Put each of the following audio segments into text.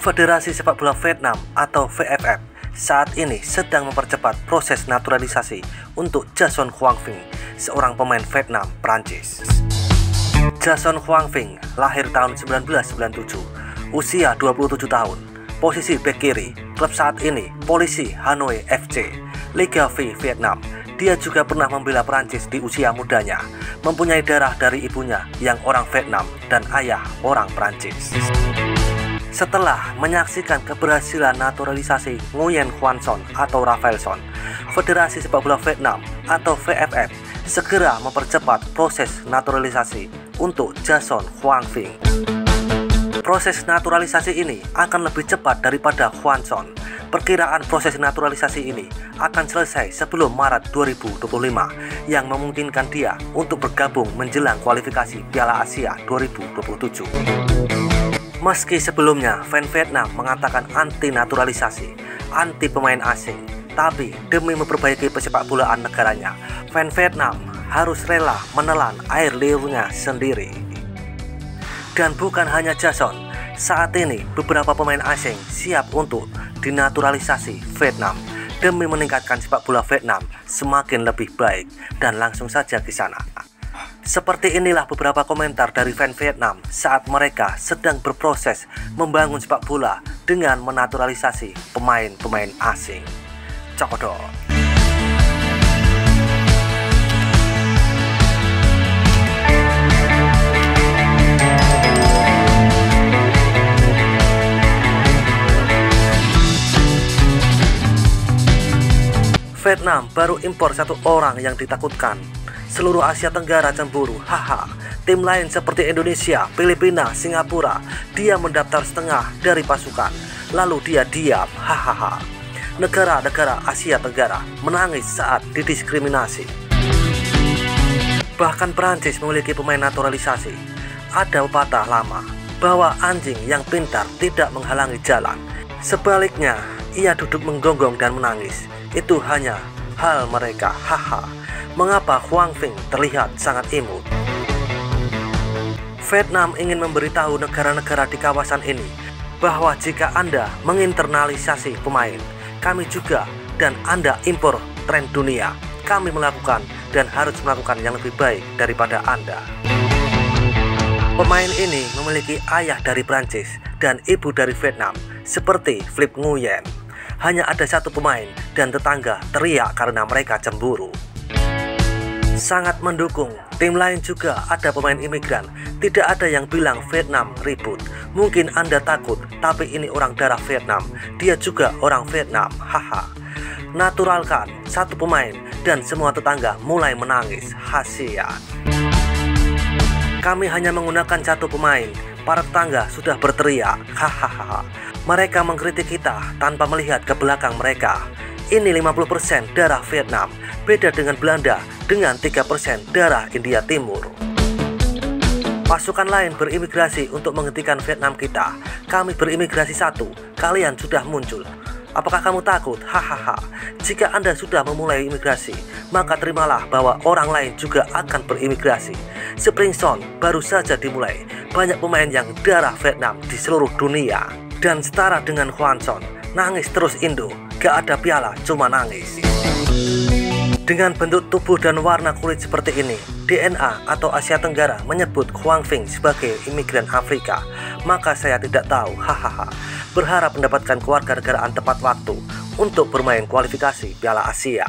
Federasi Sepak Bola Vietnam atau VFF saat ini sedang mempercepat proses naturalisasi untuk Jason Hoang Vinh, seorang pemain Vietnam Prancis. Jason Hoang Vinh lahir tahun 1997, usia 27 tahun, posisi bek kiri, klub saat ini Polisi Hanoi FC, Liga V Vietnam. Dia juga pernah membela Prancis di usia mudanya, mempunyai darah dari ibunya yang orang Vietnam dan ayah orang Prancis. Setelah menyaksikan keberhasilan naturalisasi Nguyen Xuan Son atau Raphael Son, Federasi Sepak Bola Vietnam atau VFF segera mempercepat proses naturalisasi untuk Jason Hoang Vinh. Proses naturalisasi ini akan lebih cepat daripada Xuan Son. Perkiraan proses naturalisasi ini akan selesai sebelum Maret 2025 yang memungkinkan dia untuk bergabung menjelang kualifikasi Piala Asia 2027. Meski sebelumnya fans Vietnam mengatakan anti naturalisasi, anti pemain asing, tapi demi memperbaiki persepak bolaan negaranya, fans Vietnam harus rela menelan air liurnya sendiri. Dan bukan hanya Jason, saat ini beberapa pemain asing siap untuk dinaturalisasi Vietnam demi meningkatkan sepak bola Vietnam semakin lebih baik, dan langsung saja ke sana. Seperti inilah beberapa komentar dari fans Vietnam saat mereka sedang berproses membangun sepak bola dengan menaturalisasi pemain-pemain asing. Cokodol. Vietnam baru impor satu orang yang ditakutkan. Seluruh Asia Tenggara cemburu, haha. Tim lain seperti Indonesia, Filipina, Singapura, dia mendaftar setengah dari pasukan, lalu dia diam, hahaha. Negara-negara Asia Tenggara menangis saat didiskriminasi. Bahkan Prancis memiliki pemain naturalisasi. Ada pepatah lama bahwa anjing yang pintar tidak menghalangi jalan. Sebaliknya, ia duduk menggonggong dan menangis. Itu hanya hal mereka, haha. Mengapa Hoang Vinh terlihat sangat imut? Vietnam ingin memberitahu negara-negara di kawasan ini bahwa jika Anda menginternalisasi pemain, kami juga, dan Anda impor tren dunia, kami melakukan dan harus melakukan yang lebih baik daripada Anda. Pemain ini memiliki ayah dari Prancis dan ibu dari Vietnam, seperti Philippe Nguyen. Hanya ada satu pemain dan tetangga teriak karena mereka cemburu. Sangat mendukung. Tim lain juga ada pemain imigran. Tidak ada yang bilang Vietnam ribut. Mungkin Anda takut, tapi ini orang darah Vietnam. Dia juga orang Vietnam, haha. Naturalkan satu pemain dan semua tetangga mulai menangis, kasihan. Kami hanya menggunakan satu pemain. Para tetangga sudah berteriak, hahaha. Mereka mengkritik kita tanpa melihat ke belakang mereka. Ini 50% darah Vietnam, beda dengan Belanda dengan 3% darah India Timur. Pasukan lain berimigrasi untuk menghentikan Vietnam kita. Kami berimigrasi satu, kalian sudah muncul. Apakah kamu takut? Hahaha. Jika Anda sudah memulai imigrasi, maka terimalah bahwa orang lain juga akan berimigrasi. Spring Son baru saja dimulai. Banyak pemain yang darah Vietnam di seluruh dunia. Dan setara dengan Xuan Son, nangis terus Indo, gak ada piala, cuma nangis. Dengan bentuk tubuh dan warna kulit seperti ini, DNA atau Asia Tenggara menyebut Hoang Vinh sebagai imigran Afrika. Maka saya tidak tahu, hahaha. Berharap mendapatkan kewarganegaraan tepat waktu untuk bermain kualifikasi Piala Asia.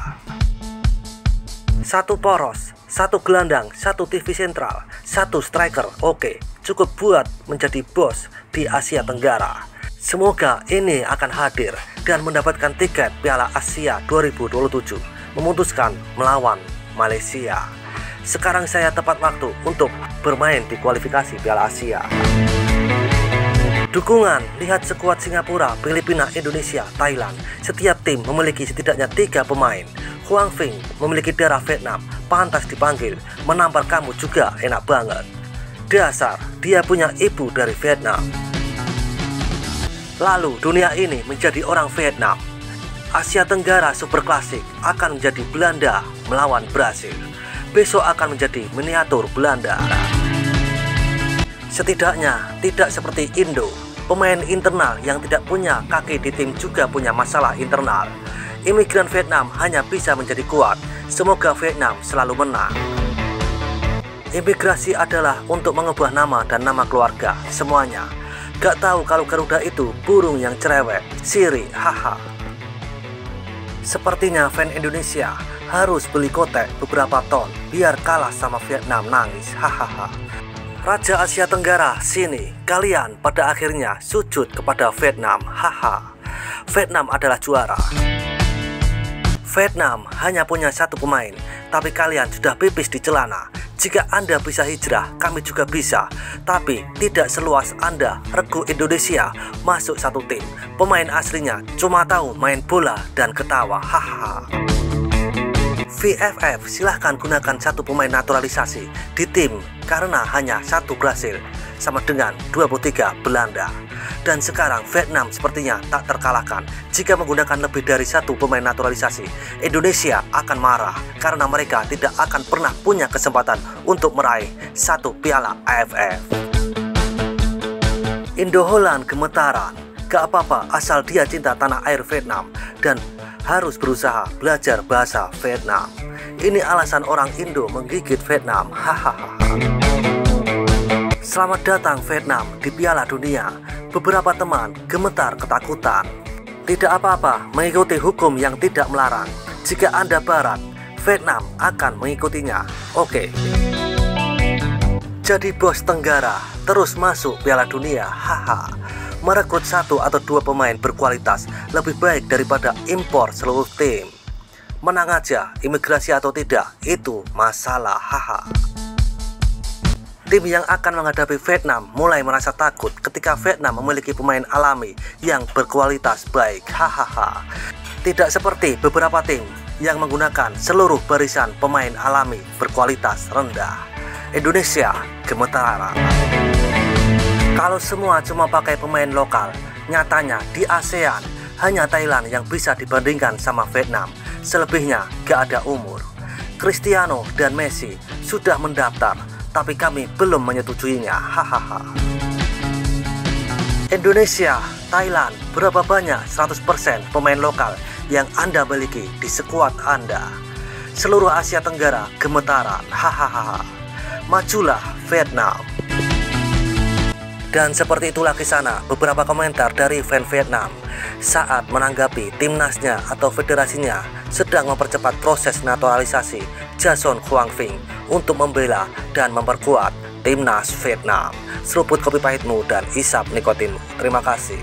Satu poros, satu gelandang, satu TV sentral, satu striker, oke, cukup buat menjadi bos di Asia Tenggara. Semoga ini akan hadir dan mendapatkan tiket Piala Asia 2027, memutuskan melawan Malaysia. Sekarang saya tepat waktu untuk bermain di kualifikasi Piala Asia. Dukungan, lihat skuad Singapura, Filipina, Indonesia, Thailand. Setiap tim memiliki setidaknya 3 pemain. Hoang Vinh memiliki darah Vietnam, pantas dipanggil, menampar kamu juga enak banget. Dasar, dia punya ibu dari Vietnam. Lalu dunia ini menjadi orang Vietnam. Asia Tenggara Super Klasik akan menjadi Belanda melawan Brasil. Besok akan menjadi miniatur Belanda. Setidaknya tidak seperti Indo Pemain internal yang tidak punya kaki di tim juga punya masalah internal. Imigran Vietnam hanya bisa menjadi kuat. Semoga Vietnam selalu menang. Imigrasi adalah untuk mengubah nama dan nama keluarga, semuanya. Gak tahu kalau Garuda itu burung yang cerewet, siri, haha. Sepertinya fan Indonesia harus beli kotek beberapa ton biar kalah sama Vietnam, nangis, hahaha. Raja Asia Tenggara, sini, kalian pada akhirnya sujud kepada Vietnam, haha. Vietnam adalah juara. Vietnam hanya punya satu pemain, tapi kalian sudah pipis di celana. Jika Anda bisa hijrah, kami juga bisa. Tapi tidak seluas Anda regu Indonesia masuk satu tim. Pemain aslinya cuma tahu main bola dan ketawa, hahaha. VFF silahkan gunakan satu pemain naturalisasi di tim karena hanya satu berhasil, sama dengan 23 Belanda. Dan sekarang Vietnam sepertinya tak terkalahkan. Jika menggunakan lebih dari satu pemain naturalisasi, Indonesia akan marah karena mereka tidak akan pernah punya kesempatan untuk meraih satu piala AFF. Indo-Holland gemetaran. Gak apa-apa asal dia cinta tanah air Vietnam dan harus berusaha belajar bahasa Vietnam. Ini alasan orang Indo menggigit Vietnam, hahaha. Selamat datang Vietnam di Piala Dunia. Beberapa teman gemetar ketakutan. Tidak apa-apa mengikuti hukum yang tidak melarang. Jika Anda barat, Vietnam akan mengikutinya. Oke. Jadi bos Tenggara terus masuk Piala Dunia, haha. Merekrut satu atau dua pemain berkualitas lebih baik daripada impor seluruh tim. Menang aja, imigrasi atau tidak, itu masalah, haha. Tim yang akan menghadapi Vietnam mulai merasa takut ketika Vietnam memiliki pemain alami yang berkualitas baik, hahaha. Tidak seperti beberapa tim yang menggunakan seluruh barisan pemain alami berkualitas rendah. Indonesia gemetaran. Kalau semua cuma pakai pemain lokal, nyatanya di ASEAN hanya Thailand yang bisa dibandingkan sama Vietnam. Selebihnya gak ada umur. Cristiano dan Messi sudah mendaftar, tapi kami belum menyetujuinya, hahaha. Indonesia, Thailand, berapa banyak 100% pemain lokal yang Anda miliki di skuad Anda? Seluruh Asia Tenggara gemetaran, hahaha. Majulah Vietnam. Dan seperti itulah kisah beberapa komentar dari fan Vietnam saat menanggapi timnasnya atau federasinya sedang mempercepat proses naturalisasi Jason Hoang Vinh untuk membela dan memperkuat timnas Vietnam. Seruput kopi pahitmu dan isap nikotinmu. Terima kasih.